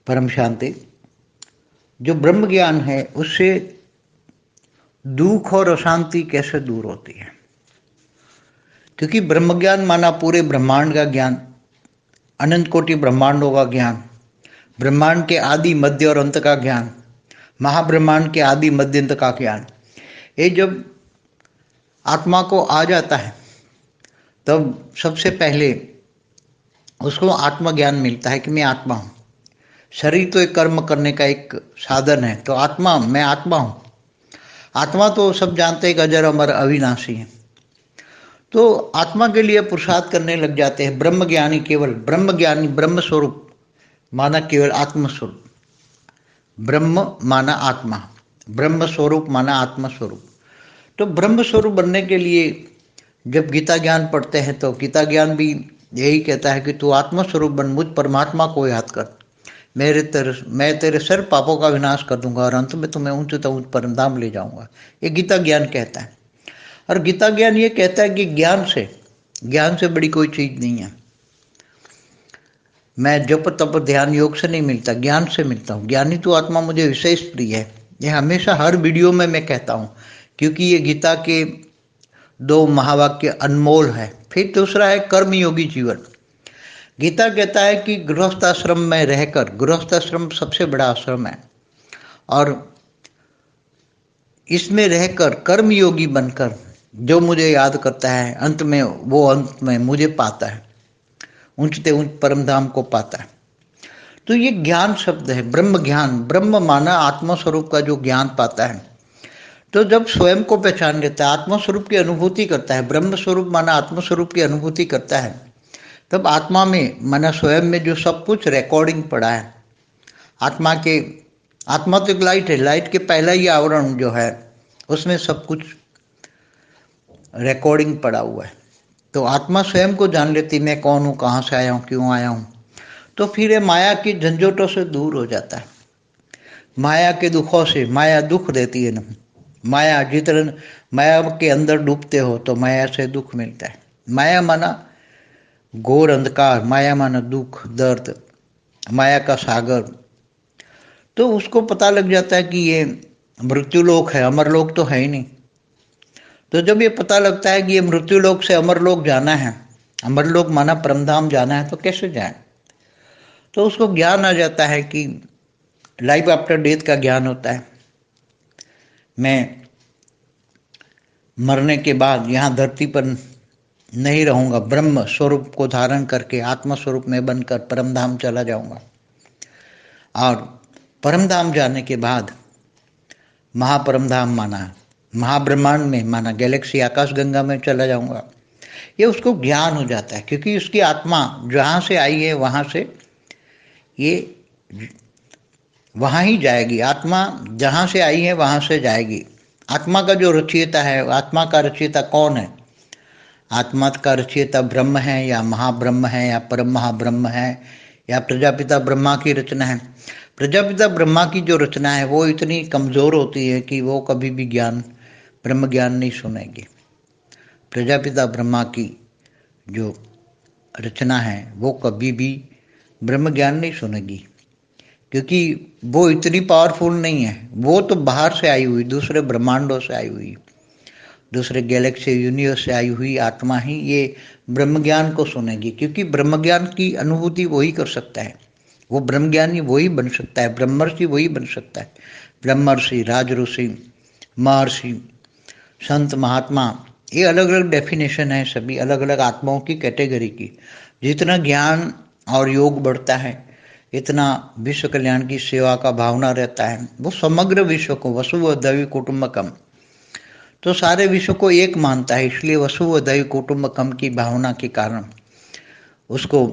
परम शांति। जो ब्रह्म ज्ञान है उससे दुख और अशांति कैसे दूर होती है? क्योंकि ब्रह्म ज्ञान माना पूरे ब्रह्मांड का ज्ञान, अनंत कोटि ब्रह्मांडों का ज्ञान, ब्रह्मांड के आदि मध्य और अंत का ज्ञान, महाब्रह्मांड के आदि मध्य अंत का ज्ञान। ये जब आत्मा को आ जाता है तब सबसे पहले उसको आत्मज्ञान मिलता है कि मैं आत्मा हूँ। शरीर तो एक कर्म करने का एक साधन है, तो मैं आत्मा हूँ। आत्मा तो सब जानते हैं कि अजर अमर अविनाशी है। तो आत्मा के लिए पुरुषार्थ करने लग जाते हैं। ब्रह्म ज्ञानी केवल ब्रह्म ज्ञानी, ब्रह्म स्वरूप माना केवल आत्म स्वरूप, ब्रह्म माना आत्मा, ब्रह्म स्वरूप माना आत्मा स्वरूप। तो ब्रह्म स्वरूप बनने के लिए जब गीता ज्ञान पढ़ते हैं तो गीता ज्ञान भी यही कहता है कि तू आत्मा स्वरूप बन, मुझ परमात्मा को याद कर, मैं तेरे सर पापों का विनाश कर दूंगा और अंत में तुम्हें ऊंच परम धाम ले जाऊंगा। ये गीता ज्ञान कहता है। और गीता ज्ञान ये कहता है कि ज्ञान से बड़ी कोई चीज नहीं है। मैं जप तप ध्यान योग से नहीं मिलता, ज्ञान से मिलता हूँ। ज्ञानी तो आत्मा मुझे विशेष प्रिय है। यह हमेशा हर वीडियो में मैं कहता हूँ, क्योंकि ये गीता के 2 महावाक्य अनमोल है। फिर दूसरा है कर्मयोगी जीवन। गीता कहता है कि गृहस्थ आश्रम में रहकर, गृहस्थ आश्रम सबसे बड़ा आश्रम है, और इसमें रहकर कर्मयोगी बनकर जो मुझे याद करता है अंत में मुझे पाता है, ऊंचते ऊंच परम धाम को पाता है। तो ये ज्ञान शब्द है, ब्रह्म ज्ञान। ब्रह्म माना आत्मा स्वरूप का जो ज्ञान पाता है। तो जब स्वयं को पहचान लेता है, आत्मा स्वरूप की अनुभूति करता है, ब्रह्म स्वरूप माना आत्मा स्वरूप की अनुभूति करता है, तब आत्मा में माना स्वयं में जो सब कुछ रिकॉर्डिंग पड़ा है, आत्मा तो एक लाइट है, लाइट के पहला ही आवरण जो है उसमें सब कुछ रिकॉर्डिंग पड़ा हुआ है। तो आत्मा स्वयं को जान लेती, मैं कौन हूँ, कहाँ से आया हूँ, क्यों आया हूँ। तो फिर ये माया की झंझोटों से दूर हो जाता है, माया के दुखों से। माया दुख देती है ना, माया के अंदर डूबते हो तो माया से दुख मिलता है। माया माना घोर अंधकार, माया माना दुख दर्द, माया का सागर। तो उसको पता लग जाता है कि ये मृत्युलोक है, अमरलोक तो है ही नहीं। तो जब ये पता लगता है कि ये मृत्युलोक से अमरलोक जाना है, अमरलोक माना परमधाम जाना है, तो कैसे जाए? तो उसको ज्ञान आ जाता है कि लाइफ आफ्टर डेथ का ज्ञान होता है। मैं मरने के बाद यहाँ धरती पर नहीं रहूँगा, ब्रह्म स्वरूप को धारण करके आत्मा स्वरूप में बनकर परमधाम चला जाऊँगा। और परमधाम जाने के बाद महापरमधाम माना महाब्रह्मांड में, माना गैलेक्सी आकाश गंगा में चला जाऊँगा। ये उसको ज्ञान हो जाता है, क्योंकि उसकी आत्मा जहाँ से आई है वहाँ से ये वहाँ ही जाएगी। आत्मा जहाँ से आई है वहाँ से जाएगी। आत्मा का जो रचयिता है, आत्मा का रचयिता कौन है? आत्मा का रचयिता ब्रह्म है, या महाब्रह्म है, या परम महाब्रह्म है, या प्रजापिता ब्रह्मा की रचना है। प्रजापिता ब्रह्मा की जो रचना है वो इतनी कमज़ोर होती है कि वो कभी भी ब्रह्म ज्ञान नहीं सुनेगी। प्रजापिता ब्रह्मा की जो रचना है वो कभी भी ब्रह्म ज्ञान नहीं सुनेगी, क्योंकि वो इतनी पावरफुल नहीं है। वो तो बाहर से आई हुई, दूसरे ब्रह्मांडों से आई हुई, दूसरे गैलेक्सी यूनिवर्स से आई हुई आत्मा ही ये ब्रह्म ज्ञान को सुनेगी, क्योंकि ब्रह्म ज्ञान की अनुभूति वही कर सकता है। वो ब्रह्म ज्ञानी वही बन सकता है, ब्रह्मर्षि वही बन सकता है। ब्रह्मर्षि, राजऋषि, महर्षि, संत, महात्मा, ये अलग अलग डेफिनेशन है, सभी अलग अलग आत्माओं की कैटेगरी की। जितना ज्ञान और योग बढ़ता है इतना विश्व कल्याण की सेवा का भावना रहता है। वो समग्र विश्व को वसुवैधव कुटुंबकम, तो सारे विश्व को एक मानता है, इसलिए वसुवैधव कुटुंबकम की भावना के कारण उसको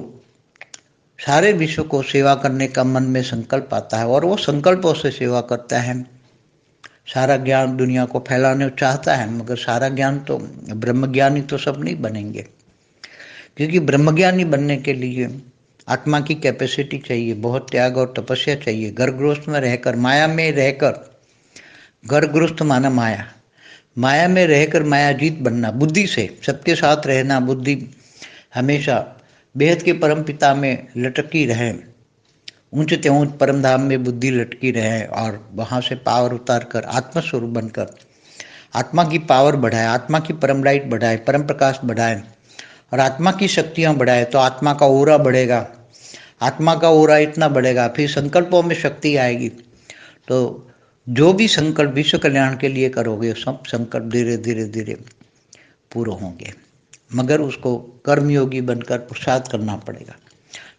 सारे विश्व को सेवा करने का मन में संकल्प आता है, और वो संकल्पों से सेवा करता है। सारा ज्ञान दुनिया को फैलाने चाहता है, मगर सारा ज्ञान तो ब्रह्मज्ञानी तो सब नहीं बनेंगे, क्योंकि ब्रह्मज्ञानी बनने के लिए आत्मा की कैपेसिटी चाहिए, बहुत त्याग और तपस्या चाहिए। गर्भगृहस्थ में रहकर, माया में रहकर, गर्भगृहस्थ माना माया में रहकर मायाजीत बनना, बुद्धि से सबके साथ रहना, बुद्धि हमेशा बेहद के परम पिता में लटकी रहे, ऊंचे ते ऊंच परम धाम में बुद्धि लटकी रहे और वहाँ से पावर उतार कर आत्मस्वरूप बनकर आत्मा की पावर बढ़ाए, आत्मा की परम लाइट बढ़ाए, परम प्रकाश बढ़ाए और आत्मा की शक्तियाँ बढ़ाए, तो आत्मा का ओरा बढ़ेगा। आत्मा का ओरा इतना बढ़ेगा, फिर संकल्पों में शक्ति आएगी। तो जो भी संकल्प विश्व कल्याण के लिए करोगे, सब संकल्प धीरे धीरे धीरे पूरे होंगे, मगर उसको कर्मयोगी बनकर पुरुषार्थ करना पड़ेगा।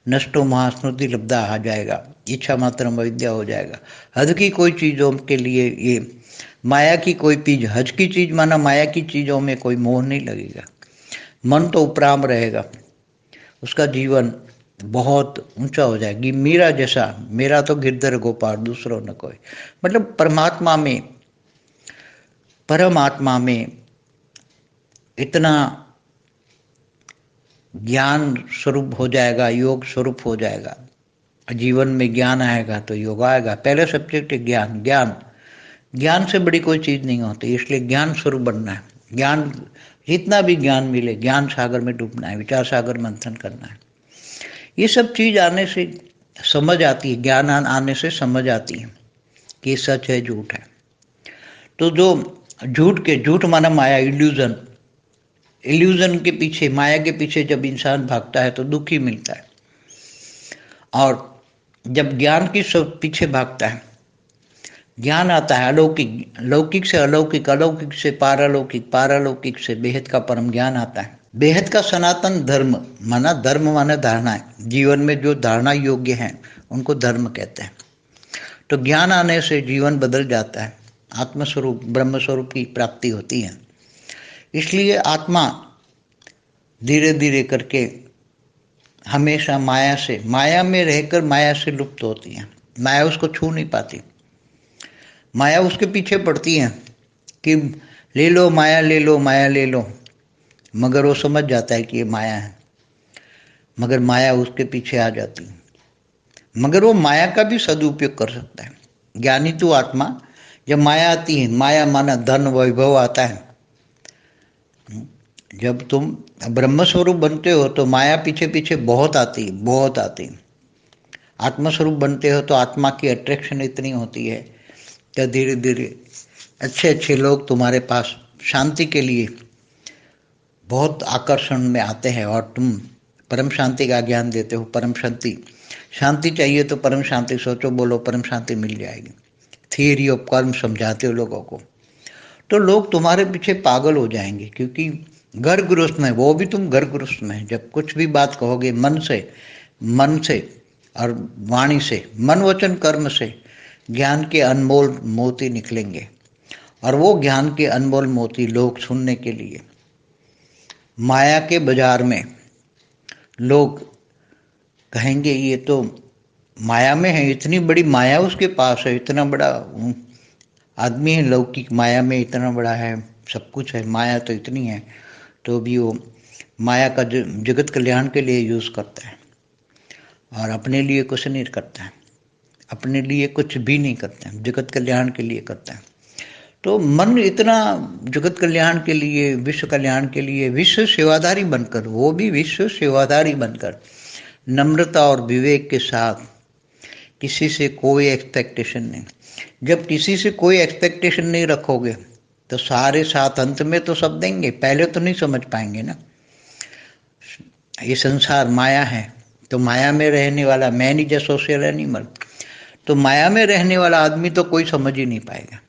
नष्टो महास्मृति लब्धा आ जाएगा, इच्छा मात्र अविद्या हो जाएगा। हद की कोई चीज़ों के लिए ये माया की कोई चीज, हज की चीज माना माया की चीज़ों में कोई मोह नहीं लगेगा। मन तो उपराम रहेगा, उसका जीवन बहुत ऊंचा हो जाएगी। मीरा जैसा, मेरा तो गिरधर गोपाल दूसरों न कोई, मतलब परमात्मा में इतना ज्ञान स्वरूप हो जाएगा, योग स्वरूप हो जाएगा। जीवन में ज्ञान आएगा तो योग आएगा। पहले सब्जेक्ट है ज्ञान। ज्ञान से बड़ी कोई चीज़ नहीं होती, इसलिए ज्ञान स्वरूप बनना है। ज्ञान, जितना भी ज्ञान मिले, ज्ञान सागर में डूबना है, विचार सागर मंथन करना है। ये सब चीज़ आने से समझ आती है, ज्ञान आने से समझ आती है कि सच है झूठ है। तो जो झूठ माना माया, इल्यूजन के पीछे, माया के पीछे जब इंसान भागता है तो दुखी मिलता है, और जब ज्ञान की सब पीछे भागता है, ज्ञान आता है अलौकिक, लौकिक से अलौकिक, अलौकिक से पारलौकिक, पारलौकिक से बेहद का परम ज्ञान आता है। बेहद का सनातन धर्म माना धारणा है, जीवन में जो धारणा योग्य है उनको धर्म कहते हैं। तो ज्ञान आने से जीवन बदल जाता है, आत्मस्वरूप ब्रह्म स्वरूप की प्राप्ति होती है। इसलिए आत्मा धीरे धीरे करके हमेशा माया में रहकर माया से लुप्त होती है। माया उसको छू नहीं पाती, माया उसके पीछे पड़ती है कि ले लो माया, ले लो माया, ले लो, मगर वो समझ जाता है कि ये माया है, मगर माया उसके पीछे आ जाती है। मगर वो माया का भी सदुपयोग कर सकता है। ज्ञानी तो आत्मा, जब माया आती है, माया माना धन वैभव आता है, जब तुम ब्रह्म स्वरूप बनते हो तो माया पीछे पीछे बहुत आती है। आत्मस्वरूप बनते हो तो आत्मा की अट्रैक्शन इतनी होती है कि धीरे धीरे अच्छे अच्छे लोग तुम्हारे पास शांति के लिए बहुत आकर्षण में आते हैं, और तुम परम शांति का ज्ञान देते हो। परम शांति चाहिए तो परम शांति सोचो, बोलो, परम शांति मिल जाएगी। थियरी ऑफ कर्म समझाते हो लोगों को, तो लोग तुम्हारे पीछे पागल हो जाएंगे, क्योंकि घर गृहस्थ में, वो भी तुम घर गृहस्थ में जब कुछ भी बात कहोगे मन से और वाणी से, मन वचन कर्म से ज्ञान के अनमोल मोती निकलेंगे, और वो ज्ञान के अनमोल मोती लोग सुनने के लिए माया के बाजार में लोग कहेंगे ये तो माया में है, इतनी बड़ी माया उसके पास है, इतना बड़ा आदमी है लौकिक, माया में इतना बड़ा है, सब कुछ है, माया तो इतनी है, तो भी वो माया का जगत कल्याण के लिए यूज़ करता है और अपने लिए कुछ नहीं करता है, अपने लिए कुछ भी नहीं करता है, जगत कल्याण के लिए करता है। तो मन इतना जगत कल्याण के लिए, विश्व कल्याण के लिए विश्व सेवादारी बनकर, वो भी विश्व सेवादारी बनकर नम्रता और विवेक के साथ, किसी से कोई एक्सपेक्टेशन नहीं। जब किसी से कोई एक्सपेक्टेशन नहीं रखोगे तो सारे साथ अंत में तो सब देंगे, पहले तो नहीं समझ पाएंगे ना। ये संसार माया है, तो माया में रहने वाला, man is a social animal, तो माया में रहने वाला आदमी तो कोई समझ ही नहीं पाएगा।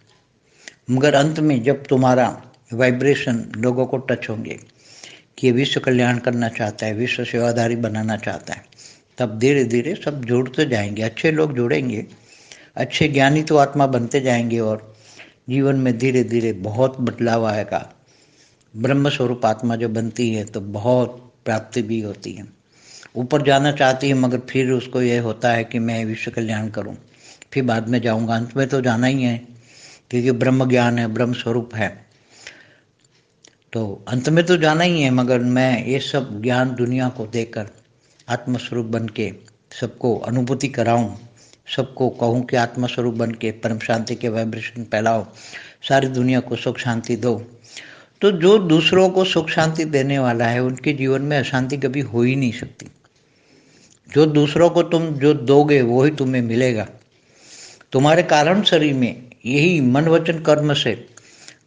मगर अंत में जब तुम्हारा वाइब्रेशन लोगों को टच होंगे कि ये विश्व कल्याण करना चाहता है, विश्व सेवादारी बनाना चाहता है, तब धीरे धीरे सब जुड़ते जाएंगे, अच्छे लोग जुड़ेंगे, अच्छे ज्ञानी तो आत्मा बनते जाएंगे, और जीवन में धीरे धीरे बहुत बदलाव आएगा। ब्रह्म स्वरूप आत्मा जो बनती है तो बहुत प्राप्ति भी होती है, ऊपर जाना चाहती है, मगर फिर उसको ये होता है कि मैं विश्व कल्याण करूं, फिर बाद में जाऊंगा, अंत में तो जाना ही है, क्योंकि ब्रह्म ज्ञान है, ब्रह्म स्वरूप है, तो अंत में तो जाना ही है। मगर मैं ये सब ज्ञान दुनिया को देकर आत्मस्वरूप बन के सबको अनुभूति कराऊं, सबको कहूं कि आत्मस्वरूप बन के परम शांति के वाइब्रेशन फैलाओ, सारी दुनिया को सुख शांति दो। तो जो दूसरों को सुख शांति देने वाला है, उनके जीवन में अशांति कभी हो ही नहीं सकती। जो दूसरों को तुम जो दोगे वही तुम्हें मिलेगा। तुम्हारे कारण शरीर में यही मन वचन कर्म से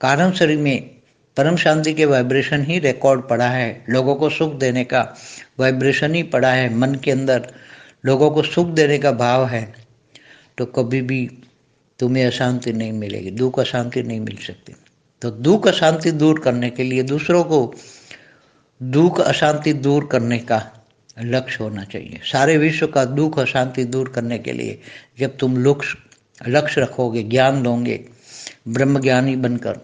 कारण शरीर में परम शांति के वाइब्रेशन ही रिकॉर्ड पड़ा है। लोगों को सुख देने का वाइब्रेशन ही पड़ा है। मन के अंदर लोगों को सुख देने का भाव है तो कभी भी तुम्हें अशांति नहीं मिलेगी, दुख अशांति नहीं मिल सकती। तो दुख अशांति दूर करने के लिए दूसरों को दुख अशांति दूर करने का लक्ष्य होना चाहिए। सारे विश्व का दुख अशांति दूर करने के लिए जब तुम लक्ष्य रखोगे, ज्ञान दोगे, ब्रह्म ज्ञानी बनकर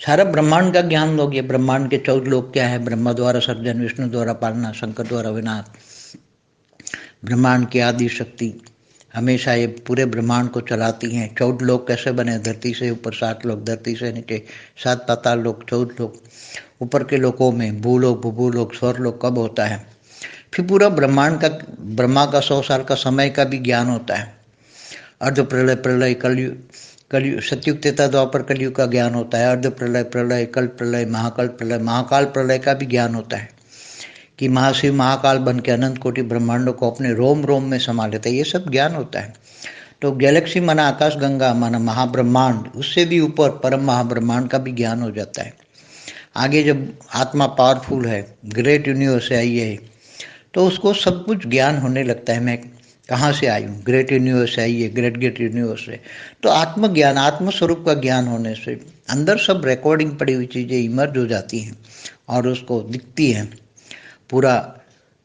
सारा ब्रह्मांड का ज्ञान दोगे। ब्रह्मांड के 14 लोक क्या है? ब्रह्मा द्वारा सर्जन, विष्णु द्वारा पालना, शंकर द्वारा विनाश। ब्रह्मांड की आदि शक्ति हमेशा ये पूरे ब्रह्मांड को चलाती हैं। 14 लोक कैसे बने? धरती से ऊपर 7 लोक, धरती से नीचे 7 पाताल लोक, 14 लोक। ऊपर के लोकों में भूलोक, भूभूलोक, स्वर्लोक कब होता है? फिर पूरा ब्रह्मांड का, ब्रह्मा का 100 साल का समय का भी ज्ञान होता है। अर्ध प्रलय, प्रलय, कलयुग, सतयुग, त्रेता, द्वापर, कलयुग का ज्ञान होता है। अर्ध प्रलय, प्रलय, कल्प प्रलय, महाकल्प प्रलय, महाकाल प्रलय का भी ज्ञान होता है कि महाशिव महाकाल बन के अनंत कोटि ब्रह्मांडों को अपने रोम रोम में समा लेता है। ये सब ज्ञान होता है। तो गैलेक्सी माना आकाश गंगा माना महाब्रह्मांड, उससे भी ऊपर परम महाब्रह्मांड का भी ज्ञान हो जाता है। आगे जब आत्मा पावरफुल है, ग्रेट यूनिवर्स से आई है, तो उसको सब कुछ ज्ञान होने लगता है। मैं कहाँ से आई हूँ? ग्रेट यूनिवर्स से आई है, ग्रेट यूनिवर्स से। तो आत्मज्ञान, आत्मस्वरूप का ज्ञान होने से अंदर सब रिकॉर्डिंग पड़ी हुई चीज़ें इमर्ज हो जाती हैं और उसको दिखती हैं पूरा।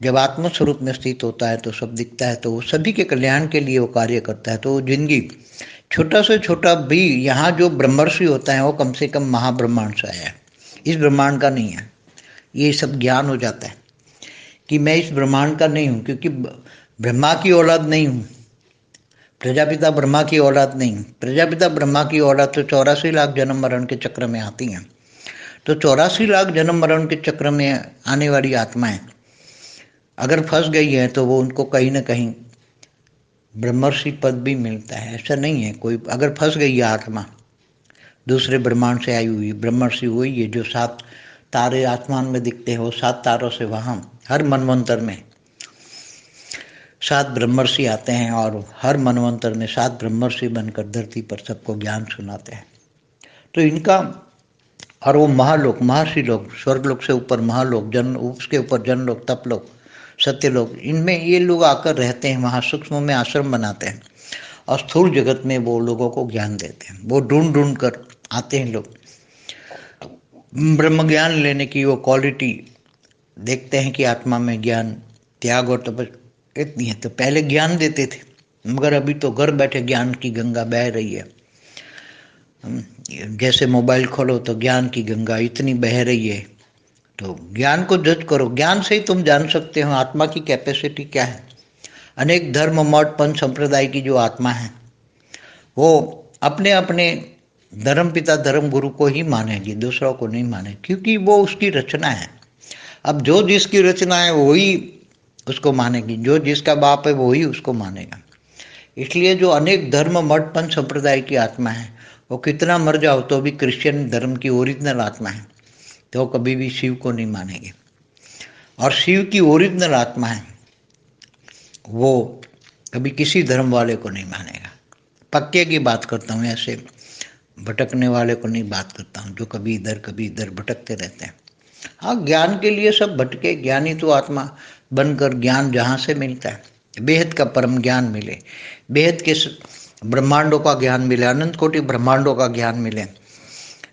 जब आत्मस्वरूप में स्थित होता है तो सब दिखता है, तो वो सभी के कल्याण के लिए वो कार्य करता है। तो जिंदगी छोटा से छोटा भी, यहाँ जो ब्रह्मर्षि होता है वो कम से कम महाब्रह्मांड से आया है, इस ब्रह्मांड का नहीं है। ये सब ज्ञान हो जाता है कि मैं इस ब्रह्मांड का नहीं हूँ, क्योंकि ब्रह्मा की औलाद नहीं हूँ, प्रजापिता ब्रह्मा की औलाद नहीं हूँ। प्रजापिता ब्रह्मा की औलाद तो 84 लाख जन्म मरण के चक्र में आती हैं। तो 84 लाख जन्म मरण के चक्र में आने वाली आत्माएं अगर फंस गई है तो वो उनको कहीं ना कहीं ब्रह्मर्षि पद भी मिलता है। ऐसा नहीं है कोई, अगर फंस गई है आत्मा दूसरे ब्रह्मांड से आई हुई, ब्रह्मर्षि हुई है। जो 7 तारे आसमान में दिखते हैं वो 7 तारों से वहाँ हर मनवंतर में 7 ब्रह्मर्षि आते हैं और हर मनवंतर में 7 ब्रह्मर्षि बनकर धरती पर सबको ज्ञान सुनाते हैं। तो इनका, और वो महालोक, महर्षि लोग, स्वर्गलोक से ऊपर महालोक, जन, उसके ऊपर जनलोक, तपलोक, सत्यलोक, इनमें ये लोग आकर रहते हैं। वहाँ सूक्ष्म में आश्रम बनाते हैं और स्थूल जगत में वो लोगों को ज्ञान देते हैं। वो ढूंढ ढूंढ कर आते हैं लोग ब्रह्म ज्ञान लेने की। वो क्वालिटी देखते हैं कि आत्मा में ज्ञान, त्याग और तपस्या इतनी है। तो पहले ज्ञान देते थे, मगर अभी तो घर बैठे ज्ञान की गंगा बह रही है। जैसे मोबाइल खोलो तो ज्ञान की गंगा इतनी बह रही है। तो ज्ञान को जज करो, ज्ञान से ही तुम जान सकते हो आत्मा की कैपेसिटी क्या है। अनेक धर्म, मठ, पंथ, संप्रदाय की जो आत्मा है वो अपने अपने धर्म पिता, धर्म गुरु को ही मानेगी, दूसरों को नहीं माने, क्योंकि वो उसकी रचना है। अब जो जिसकी रचना है वही उसको मानेगी, जो जिसका बाप है वही उसको मानेगा। इसलिए जो अनेक धर्म, मठ, पंथ, संप्रदाय की आत्मा है वो कितना मर जाओ तो भी क्रिश्चियन धर्म की ओरिजिनल आत्मा है, तो कभी भी शिव को नहीं मानेंगे। और शिव की ओरिजिनल आत्मा है वो कभी किसी धर्म वाले को नहीं मानेगा। पक्के की बात करता हूँ, ऐसे भटकने वाले को नहीं बात करता हूँ जो कभी इधर भटकते रहते हैं। हाँ, ज्ञान के लिए सब भटके, ज्ञानी तो आत्मा बनकर ज्ञान जहाँ से मिलता है, बेहद का परम ज्ञान मिले, बेहद के ब्रह्मांडों का ज्ञान मिले, अनंत कोटि ब्रह्मांडों का ज्ञान मिले,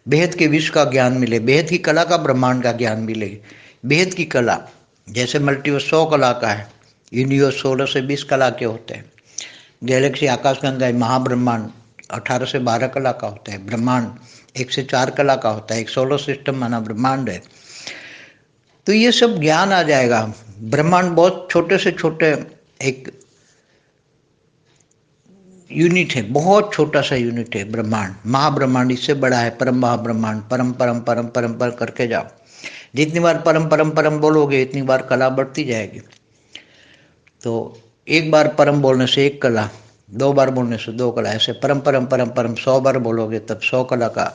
बेहद के विश्व का ज्ञान मिले, बेहद की कला का ब्रह्मांड का ज्ञान मिले। बेहद की कला जैसे मल्टीवर्स 100 कला का है, यूनिवर्स 16 से 20 कला के होते हैं। गैलेक्सी, आकाश गंगा, महाब्रह्मांड 18 से 12 कला का होता है। ब्रह्मांड 1 से 4 कला का होता है। एक सोलर सिस्टम माना ब्रह्मांड है। तो ये सब ज्ञान आ जाएगा। ब्रह्मांड बहुत छोटे से छोटे एक यूनिट है, बहुत छोटा सा यूनिट है ब्रह्मांड। महाब्रह्मांड इससे बड़ा है, परम महाब्रह्मांड। परम परम परम परम पर करके जाओ, जितनी बार परम परम परम बोलोगे इतनी बार कला बढ़ती जाएगी। तो एक बार परम बोलने से 1 कला, 2 बार बोलने से 2 कला, ऐसे परम परम परम परम 100 बार बोलोगे तब 100 कला का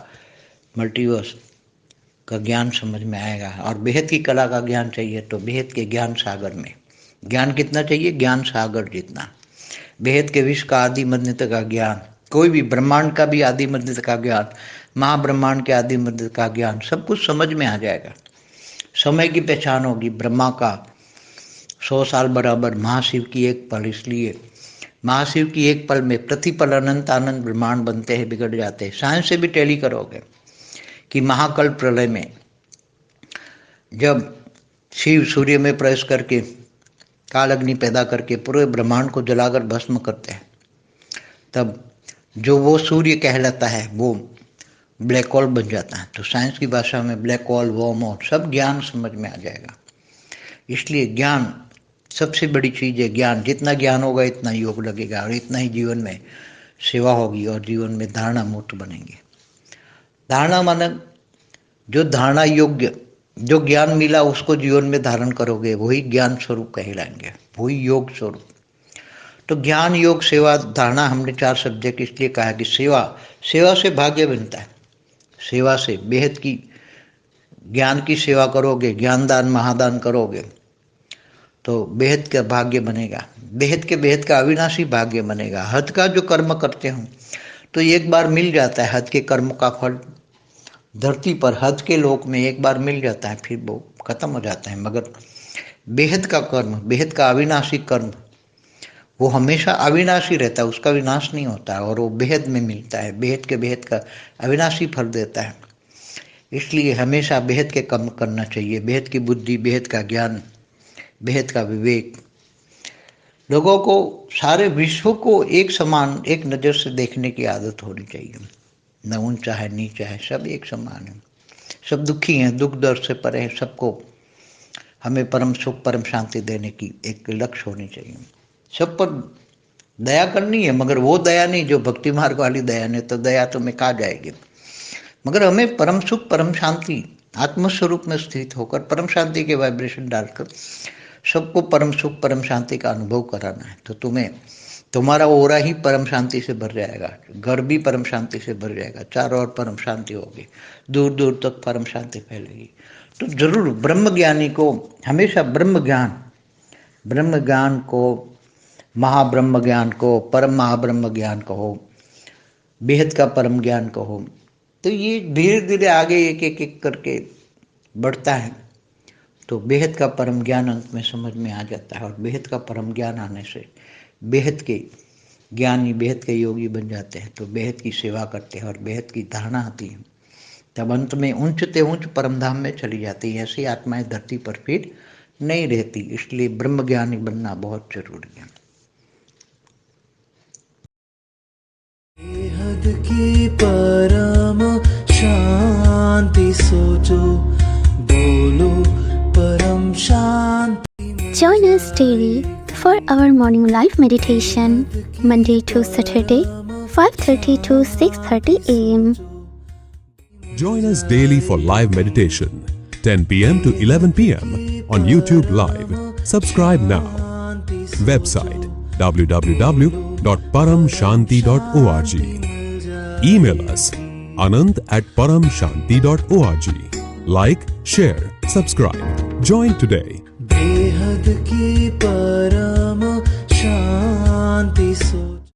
मल्टीवर्स का ज्ञान समझ में आएगा। और बेहद की कला का ज्ञान चाहिए तो बेहद के ज्ञान सागर में ज्ञान कितना चाहिए? ज्ञान सागर जितना। बेहद के विश्व का आदि मध्य का ज्ञान, कोई भी ब्रह्मांड का भी आदि मध्य का ज्ञान, महाब्रह्मांड के आदि मध्य का ज्ञान, सब कुछ समझ में आ जाएगा। समय की पहचान होगी। ब्रह्मा का 100 साल बराबर महाशिव की एक पल, इसलिए महाशिव की एक पल में प्रतिपल अनंत आनंद ब्रह्मांड बनते हैं, बिगड़ जाते हैं। साइंस से भी टैली करोगे कि महाकल्प प्रलय में जब शिव सूर्य में प्रवेश करके काल अग्नि पैदा करके पूरे ब्रह्मांड को जलाकर भस्म करते हैं, तब जो वो सूर्य कहलाता है वो ब्लैक होल बन जाता है। तो साइंस की भाषा में ब्लैक होल, वर्म होल, सब ज्ञान समझ में आ जाएगा। इसलिए ज्ञान सबसे बड़ी चीज़ है। ज्ञान, जितना ज्ञान होगा इतना योग लगेगा और इतना ही जीवन में सेवा होगी और जीवन में धारणा मुक्त बनेंगे। धारणा माने जो धारणा योग्य, जो ज्ञान मिला उसको जीवन में धारण करोगे, वही ज्ञान स्वरूप कहलाएंगे, वही योग स्वरूप। तो ज्ञान, योग, सेवा, धारणा, हमने 4 सब्जेक्ट इसलिए कहा कि सेवा, सेवा से भाग्य बनता है। सेवा से बेहद की ज्ञान की सेवा करोगे, ज्ञानदान महादान करोगे तो बेहद का भाग्य बनेगा। बेहद का अविनाशी भाग्य बनेगा। हद का जो कर्म करते हो तो एक बार मिल जाता है, हद के कर्म का फल धरती पर, हद के लोक में एक बार मिल जाता है, फिर वो खत्म हो जाता है। मगर बेहद का कर्म, बेहद का अविनाशी कर्म, वो हमेशा अविनाशी रहता है, उसका विनाश नहीं होता है और वो बेहद में मिलता है। बेहद का अविनाशी फल देता है। इसलिए हमेशा बेहद के कर्म करना चाहिए। बेहद की बुद्धि, बेहद का ज्ञान, बेहद का विवेक। लोगों को, सारे विश्व को एक समान, एक नज़र से देखने की आदत होनी चाहिए। न ऊंचा है नीचा है, सब एक समान है, सब दुखी हैं, दुख दर्द से परे हैं। सबको हमें परम सुख, परम शांति देने की एक लक्ष्य होनी चाहिए। सब पर दया करनी है, मगर वो दया नहीं जो भक्ति मार्ग वाली दया नहीं, तो दया तो में कहा जाएगी। मगर हमें परम सुख, परम शांति, आत्मस्वरूप में स्थित होकर परम शांति के वाइब्रेशन डालकर सबको परम सुख, परम शांति का अनुभव कराना है। तो तुम्हारा ओरा ही परम शांति से भर जाएगा, घर भी परम शांति से भर जाएगा, चारों ओर परम शांति होगी, दूर दूर तक परम शांति फैलेगी। तो जरूर ब्रह्म ज्ञानी को हमेशा ब्रह्म ज्ञान को, महाब्रह्म ज्ञान को, परम महाब्रह्म ज्ञान कहो, बेहद का परम ज्ञान कहो, तो ये धीरे धीरे आगे एक करके बढ़ता है। तो बेहद का परम ज्ञान अंत में समझ में आ जाता है और बेहद का परम ज्ञान आने से बेहद के ज्ञानी, बेहद के योगी बन जाते हैं। तो बेहद की सेवा करते हैं और बेहद की धारणा आती है, तब अंत में ऊंचते ऊंच परमधाम में चली जाती है। ऐसी आत्माएं धरती पर फिर नहीं रहती। इसलिए ब्रह्म ज्ञानी बनना बहुत जरूरी है। बेहद की परम शांति सोचो, बोलो परम शांति। Join us daily for our morning live meditation, Monday to Saturday, 5:30 to 6:30 a.m. Join us daily for live meditation, 10 p.m. to 11 p.m. on YouTube Live. Subscribe now. Website www.paramshanti.org. Email us anand@paramshanti.org. Like, share, subscribe. Join today. बेहद की परम शांति सो